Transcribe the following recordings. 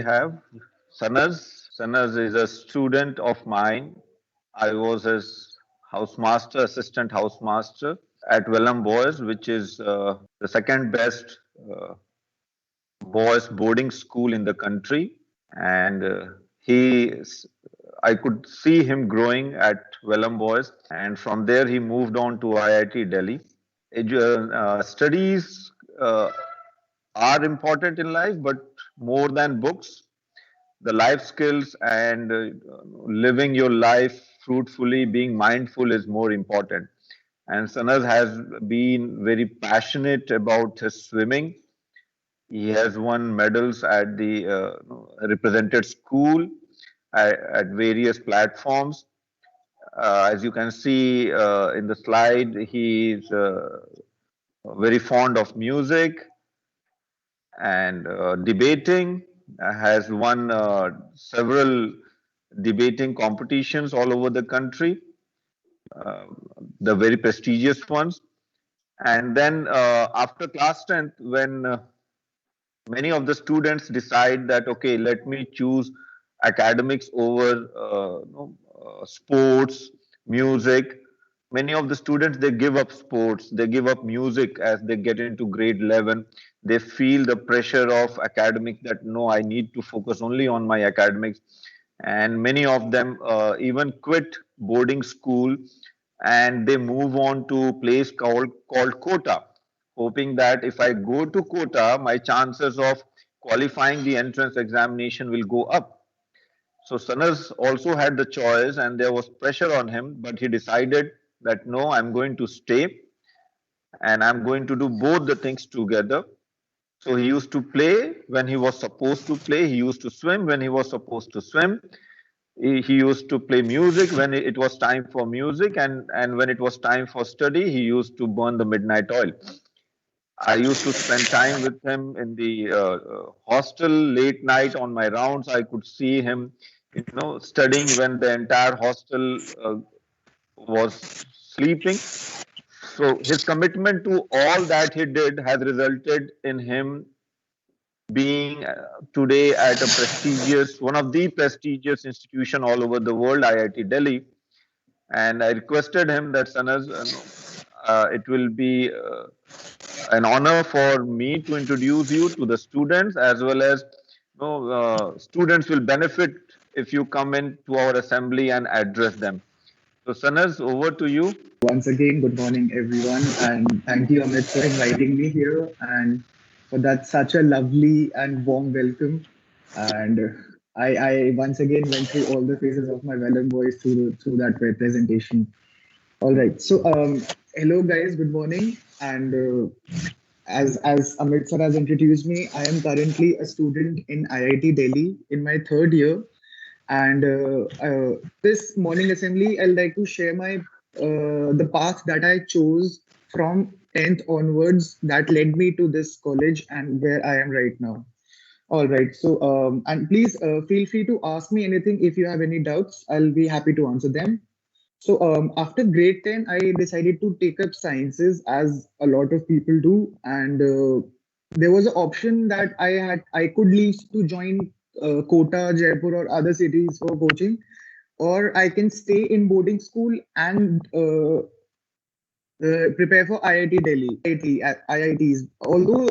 have Sanas. Sanas is a student of mine. I was his housemaster, assistant housemaster at Welham Boys, which is the second best uh, boys boarding school in the country. And he, I could see him growing at Welham Boys, and from there he moved on to IIT Delhi. Studies are important in life, but more than books, the life skills and living your life fruitfully, being mindful is more important. And Sanas has been very passionate about his swimming. He has won medals at the represented school at various platforms. As you can see in the slide, he is very fond of music and debating, has won several debating competitions all over the country, uh, the very prestigious ones. And then after class 10th, when many of the students decide that, okay, let me choose academics over sports, music. Many of the students, they give up sports, they give up music as they get into grade 11. They feel the pressure of academics that no, I need to focus only on my academics. And many of them even quit boarding school and they move on to a place called Kota, hoping that if I go to Kota, my chances of qualifying the entrance examination will go up. So Sanas also had the choice, and there was pressure on him, but he decided that no, I'm going to stay and I'm going to do both the things together. So he used to play when he was supposed to play, he used to swim when he was supposed to swim. He used to play music when it was time for music, and when it was time for study, he used to burn the midnight oil. I used to spend time with him in the hostel late night on my rounds. I could see him, studying when the entire hostel was sleeping. So his commitment to all that he did has resulted in him being today at a prestigious, one of the prestigious institution all over the world, IIT Delhi. And I requested him that Sanas, it will be an honor for me to introduce you to the students as well as students will benefit if you come into our assembly and address them. So Sanas, over to you. Once again, good morning, everyone, and thank you, Amit, for inviting me here and for that such a lovely and warm welcome. And I once again went through all the phases of my Vellum voice through that presentation. All right, so hello guys, good morning, and as Amit sir has introduced me, I am currently a student in IIT Delhi in my third year, and this morning assembly, I'd like to share my the path that I chose from 10th onwards that led me to this college and where I am right now. All right. So, and please feel free to ask me anything if you have any doubts. I'll be happy to answer them. So, after grade 10, I decided to take up sciences as a lot of people do. And there was an option that I could leave to join Kota, Jaipur, or other cities for coaching, or I can stay in boarding school and prepare for IIT Delhi, IITs. Although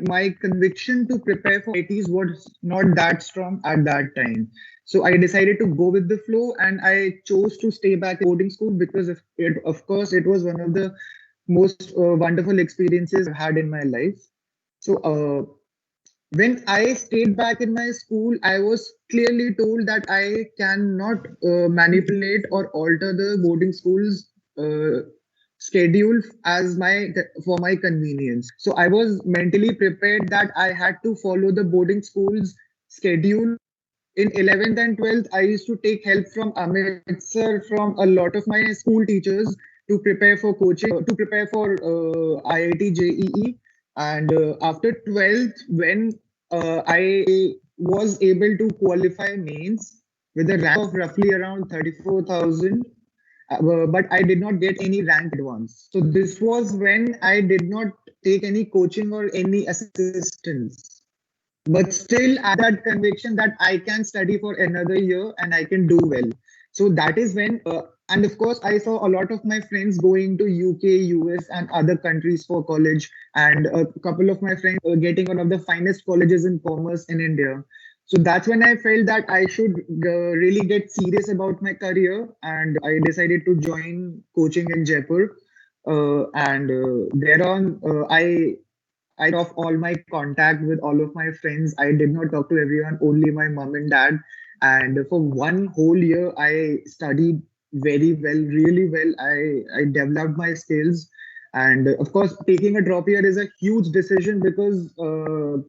my conviction to prepare for IITs was not that strong at that time, so I decided to go with the flow, and I chose to stay back in boarding school because of course, it was one of the most wonderful experiences I've had in my life. So. When I stayed back in my school, I was clearly told that I cannot manipulate or alter the boarding school's schedule as my for my convenience. So I was mentally prepared that I had to follow the boarding school's schedule. In 11th and 12th, I used to take help from Amit sir, from a lot of my school teachers to prepare for coaching, to prepare for IIT JEE. And after 12th, when I was able to qualify mains with a rank of roughly around 34,000, but I did not get any rank advance. So this was when I did not take any coaching or any assistance. but still I had that conviction that I can study for another year and I can do well. So that is when, and of course, I saw a lot of my friends going to UK, US, and other countries for college, and a couple of my friends getting one of the finest colleges in commerce in India. So that's when I felt that I should really get serious about my career, and I decided to join coaching in Jaipur. And thereon, I off all my contact with all of my friends. I did not talk to everyone, only my mom and dad. And for one whole year, I studied very well, really well. I developed my skills. And of course, taking a drop year is a huge decision because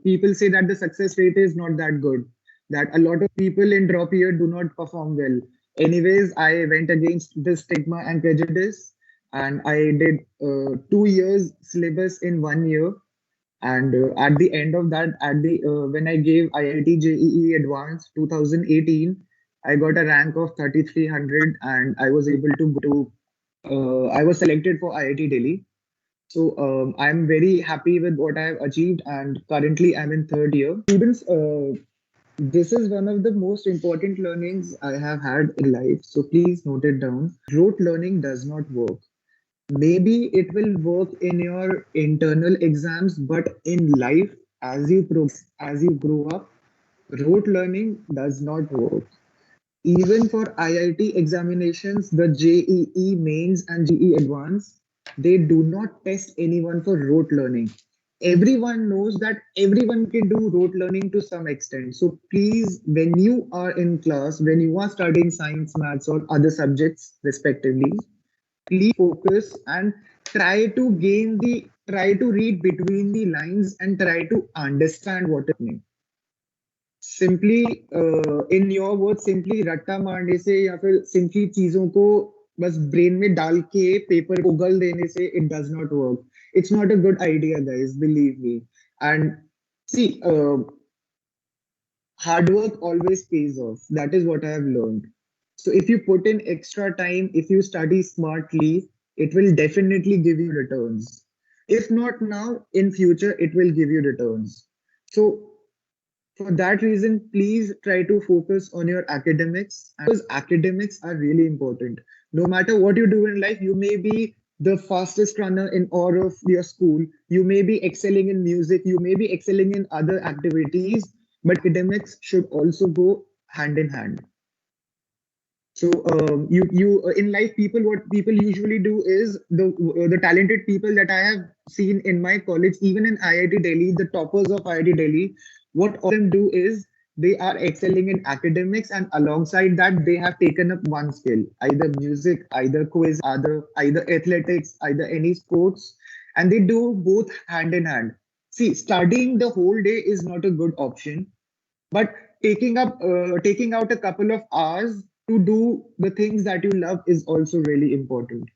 people say that the success rate is not that good, that a lot of people in drop year do not perform well. Anyways, I went against this stigma and prejudice, and I did 2 years syllabus in 1 year, and at the end of that, at the when I gave IIT JEE Advanced 2018, I got a rank of 3300, and I was able to go to. I was selected for IIT Delhi. So I'm very happy with what I've achieved, and currently I'm in third year. Students, this is one of the most important learnings I have had in life. So please note it down. Rote learning does not work. Maybe it will work in your internal exams, but in life, as you progress, as you grow up, rote learning does not work. Even for IIT examinations, the JEE mains and JEE advanced, they do not test anyone for rote learning. Everyone knows that everyone can do rote learning to some extent. So please, when you are in class, when you are studying science, maths, or other subjects respectively, please focus and try to read between the lines and try to understand what it means. Simply in your words, simply रट्टा मारने से या फिर simply चीजों को बस brain में डाल के paper को उगल देने से it does not work. It's not a good idea, guys, believe me. And see, hard work always pays off. That is what I have learned. So if you put in extra time, if you study smartly, it will definitely give you returns. If not now, in future, it will give you returns. So for that reason, please try to focus on your academics, because academics are really important. No matter what you do in life, you may be the fastest runner in all of your school, you may be excelling in music, you may be excelling in other activities, but academics should also go hand in hand. So you in life, people, what people usually do is the talented people that I have seen in my college, even in IIT Delhi, the toppers of IIT Delhi, what all of them do is they are excelling in academics, and alongside that they have taken up one skill, either music, either quiz, either athletics, either any sports, and they do both hand in hand. See, studying the whole day is not a good option, but taking out a couple of hours to do the things that you love is also really important.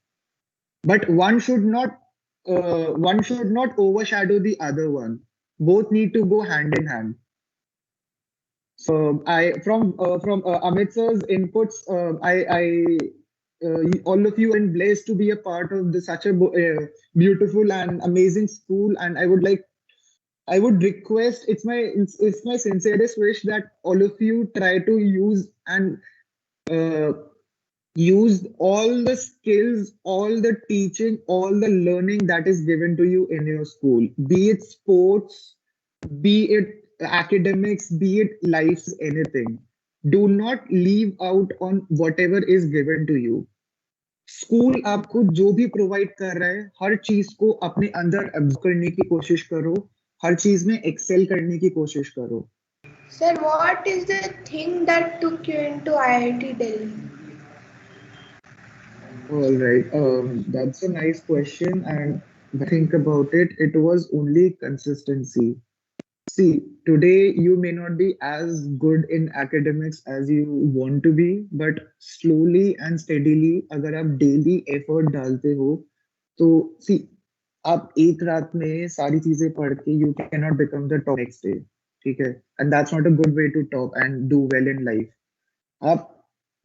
But one should not overshadow the other one. Both need to go hand in hand. So I from Amit sir's inputs, all of you are blessed to be a part of such a beautiful and amazing school, and I would request, it's my sincerest wish that all of you try to uh, use all the skills, all the teaching, all the learning that is given to you in your school, be it sports, be it academics, be it life, anything. Do not leave out on whatever is given to you. School आपको जो भी provide कर रहा है, हर चीज को अपने अंदर एब्जॉर्ब करने की कोशिश करो, हर चीज में एक्सेल करने की कोशिश करो. Sir, what is the thing that took you into IIT Delhi? All right, that's a nice question, and think about it, it was only consistency. See, today you may not be as good in academics as you want to be, but slowly and steadily, अगर आप daily effort डालते हो, तो see, आप एक रात में सारी चीजें पढ़ के you cannot become the top next day, ठीक है? And that's not a good way to top and do well in life. आप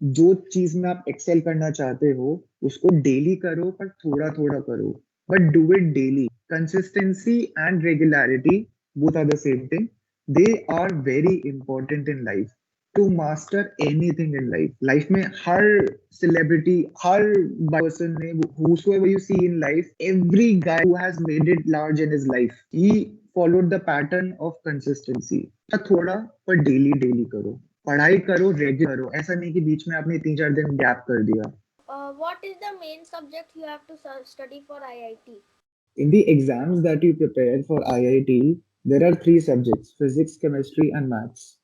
जो चीज में आप एक्सेल करना चाहते हो उसको डेली करो, पर थोड़ा थोड़ा करो, but do it daily. Consistency and regularity both are the same thing. they are very important in life to master anything in life. Life में हर celebrity, हर person ने, whosoever you see in life, every guy who has made it large in his life, he followed the pattern of consistency. थोड़ा पर daily daily करो, पढ़ाई करो, regular करो, ऐसा नहीं कि बीच में आपने 3-4 दिन गैप कर दिया. What is the main subject you have to study for IIT? In the exams that you prepare for IIT, there are three subjects: physics, chemistry, and maths.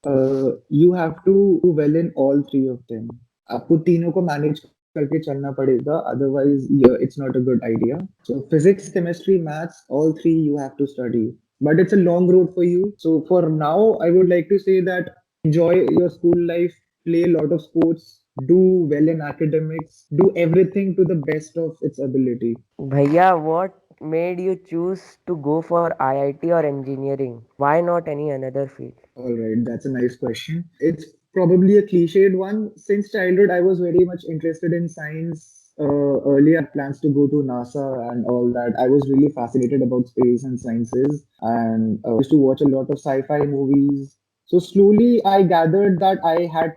You have to do well in all three of them. आपको तीनों को manage करके चलना पड़ेगा, otherwise yeah, it's not a good idea. So physics, chemistry, maths, all three you have to study. But it's a long road for you. So for now, I would like to say that enjoy your school life, play a lot of sports, do well in academics, do everything to the best of its ability. Bhaiya, what made you choose to go for IIT or engineering? Why not any another field? All right, that's a nice question. It's probably a cliched one. Since childhood, I was very much interested in science. Earlier, I had plans to go to NASA and all that. I was really fascinated about space and sciences, and used to watch a lot of sci-fi movies. So slowly, I gathered that I had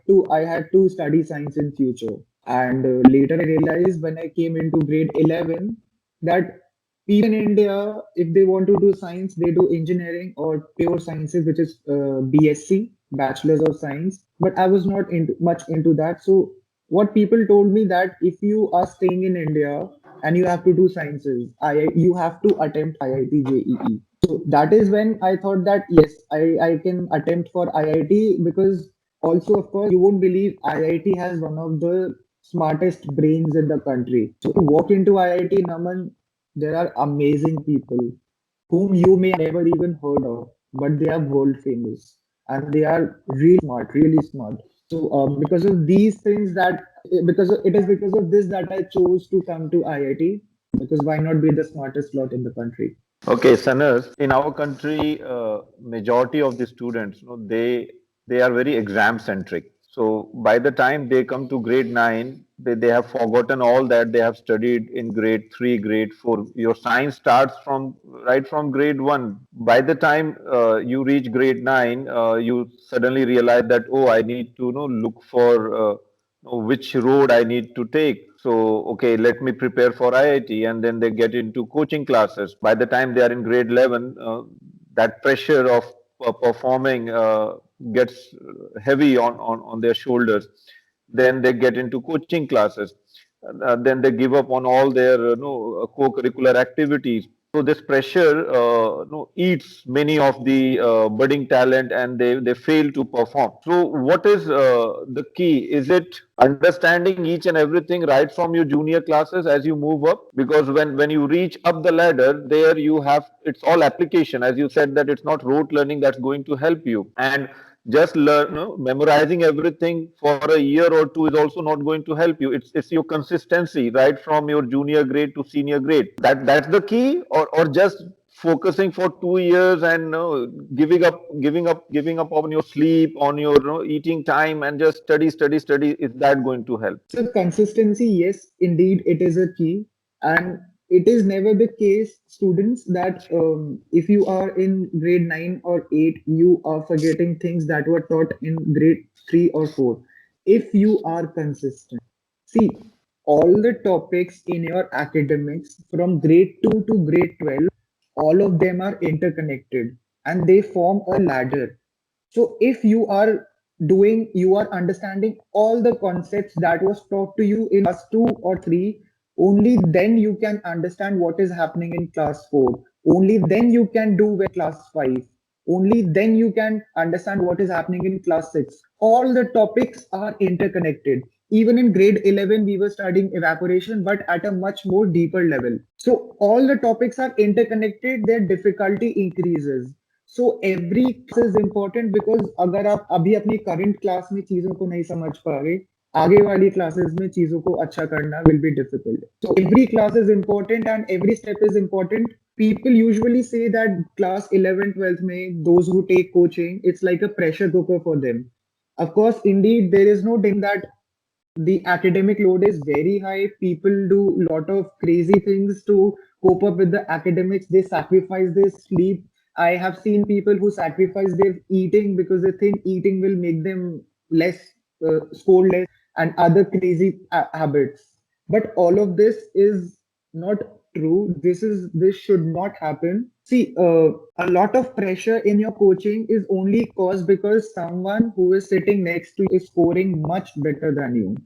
to study science in future. And later, I realized when I came into grade 11 that people in India, if they want to do science, they do engineering or pure sciences, which is BSc, Bachelor's of Science. But I was not much into that. So what people told me that if you are staying in India and you have to do sciences, you have to attempt IIT JEE. So that is when I thought that yes, I can attempt for IIT, because also, of course, you won't believe IIT has one of the smartest brains in the country. So to walk into IIT Naman, there are amazing people whom you may never even heard of, but they are world famous and they are really smart, really smart. So because of these things it is because of this that I chose to come to IIT, because why not be the smartest lot in the country? Okay, Sanas, in our country, majority of the students, they are very exam centric. So by the time they come to grade 9, they have forgotten all that they have studied in grade 3, grade 4. Your science starts from right from grade 1. By the time you reach grade 9, you suddenly realize that, oh, I need to look for which road I need to take. So, okay, let me prepare for IIT, and then they get into coaching classes. By the time they are in grade 11, that pressure of performing gets heavy on their shoulders. Then they get into coaching classes. Then they give up on all their co-curricular activities. So this pressure eats many of the budding talent, and they fail to perform. So what is the key? Is it understanding each and everything right from your junior classes as you move up? Because when you reach up the ladder, there you have, it's all application. As you said, that it's not rote learning that's going to help you. And just learn, memorizing everything for a year or two is also not going to help you. It's your consistency right from your junior grade to senior grade. That's the key, or just focusing for 2 years and giving up on your sleep, on your eating time, and just study. Is that going to help? So consistency, yes, indeed, it is a key, and it is never the case, students, that if you are in grade 9 or 8, you are forgetting things that were taught in grade 3 or 4. If you are consistent, see, all the topics in your academics from grade 2 to grade 12, all of them are interconnected and they form a ladder. So if you are understanding all the concepts that was taught to you in class 2 or 3, only then you can understand what is happening in class 4. Only then you can do well class 5. Only then you can understand what is happening in class 6. All the topics are interconnected. Even in grade 11, we were studying evaporation, but at a much more deeper level. So all the topics are interconnected, their difficulty increases. So every class is important, because अगर आप अभी अपनी current class में चीजों को नहीं समझ पा रहे, आगे वाली classes में चीजों को अच्छा करना will be difficult. So every class is important and every step is important. People usually say that class 11, 12th में, those who take coaching, it's like a pressure cooker for them. Of course, indeed, there is no denying that the academic load is very high. People do a lot of crazy things to cope up with the academics. They sacrifice their sleep, I have seen people who sacrifice their eating because they think eating will make them less, score less, and other crazy habits. But all of this is not true. This should not happen. See, a lot of pressure in your coaching is only caused because someone who is sitting next to you is scoring much better than you.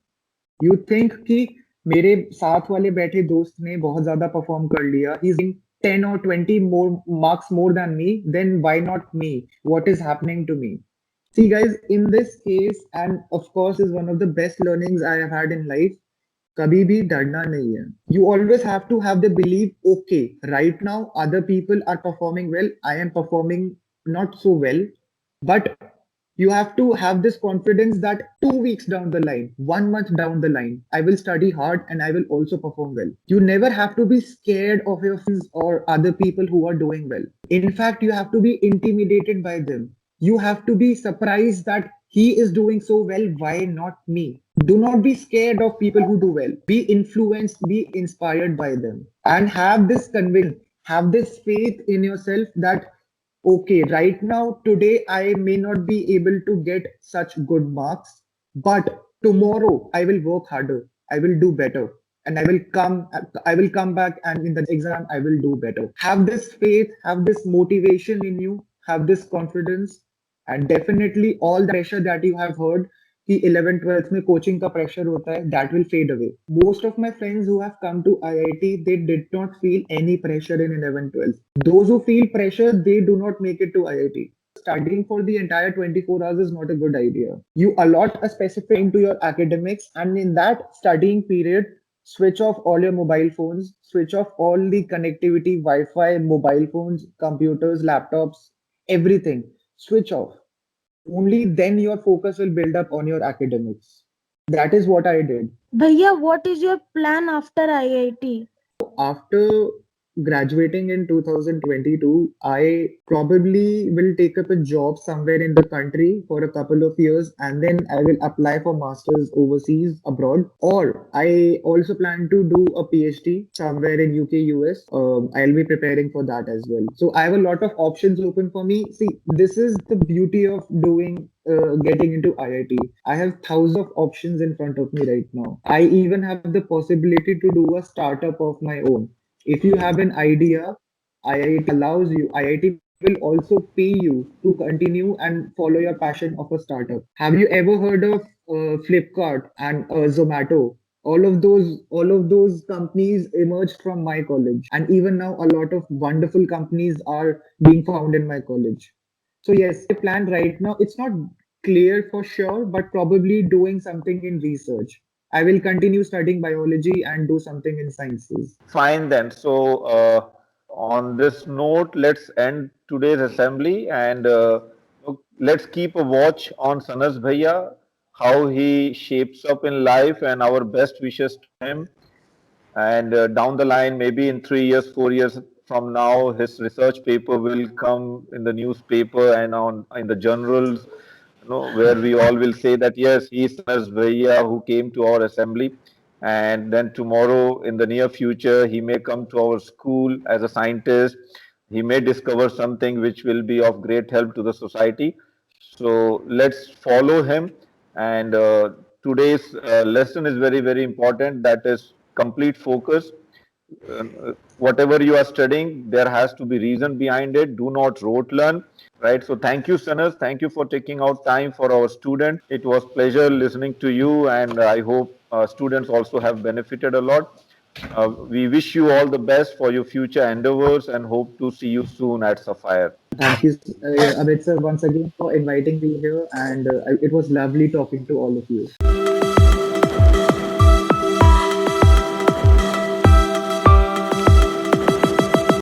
You think कि मेरे साथ वाले बैठे दोस्त ने बहुत ज्यादा perform कर लिया, he's getting 10 or 20 more marks more than me, then why not me? What is happening to me? See guys, in this case, and of course is one of the best learnings I have had in life, कभी भी डरना नहीं है. You always have to have the belief, okay, right now other people are performing well, I am performing not so well, but you have to have this confidence that 2 weeks down the line, 1 month down the line, I will study hard and I will also perform well. You never have to be scared of your friends or other people who are doing well. In fact, you have to be intimidated by them. You have to be surprised that he is doing so well, why not me? Do not be scared of people who do well. Be influenced, be inspired by them, and have this conviction, have this faith in yourself that okay, right now, today, I may not be able to get such good marks, but tomorrow I will work harder. I will do better. And I will come back and in the exam, I will do better. Have this faith, have this motivation in you, have this confidence, and definitely all the pressure that you have heard कि 11th 12th में coaching का pressure होता है, that will fade away. Most of my friends who have come to IIT, they did not feel any pressure in 11th 12th. Those who feel pressure, they do not make it to IIT. Studying for the entire 24 hours is not a good idea. You allot a specific time to your academics, and in that studying period, switch off all your mobile phones, switch off all the connectivity, Wi-Fi, mobile phones, computers, laptops, everything. Switch off. Only then your focus will build up on your academics. That is what I did. Bhaiya, what is your plan after IIT? After graduating in 2022, I probably will take up a job somewhere in the country for a couple of years and then I will apply for masters overseas abroad. Or I also plan to do a PhD somewhere in UK, US. I'll be preparing for that as well. So I have a lot of options open for me. See, this is the beauty of doing getting into IIT. I have thousands of options in front of me right now. I even have the possibility to do a startup of my own. If you have an idea, IIT allows you, IIT will also pay you to continue and follow your passion of a startup. Have you ever heard of Flipkart and Zomato? All of those companies emerged from my college, and even now a lot of wonderful companies are being found in my college. So yes, the plan right now, it's not clear for sure, but probably doing something in research. I will continue studying biology and do something in sciences. Fine then. So, on this note, let's end today's assembly and let's keep a watch on Sanas Bhaiya, how he shapes up in life, and our best wishes to him. And down the line, maybe in 3 years, 4 years from now, his research paper will come in the newspaper and on in the journals, where we all will say that yes, he is Sanas Bhaiya who came to our assembly. And then tomorrow, in the near future, he may come to our school as a scientist. He may discover something which will be of great help to the society. So let's follow him. And today's lesson is very, very important. That is complete focus. Whatever you are studying, there has to be reason behind it. Do not rote learn, right? So thank you, Sanas. Thank you for taking out time for our student. It was pleasure listening to you, and I hope students also have benefited a lot. We wish you all the best for your future endeavors and hope to see you soon at Sapphire. Thank you, Abid sir, once again for inviting me here, and it was lovely talking to all of you.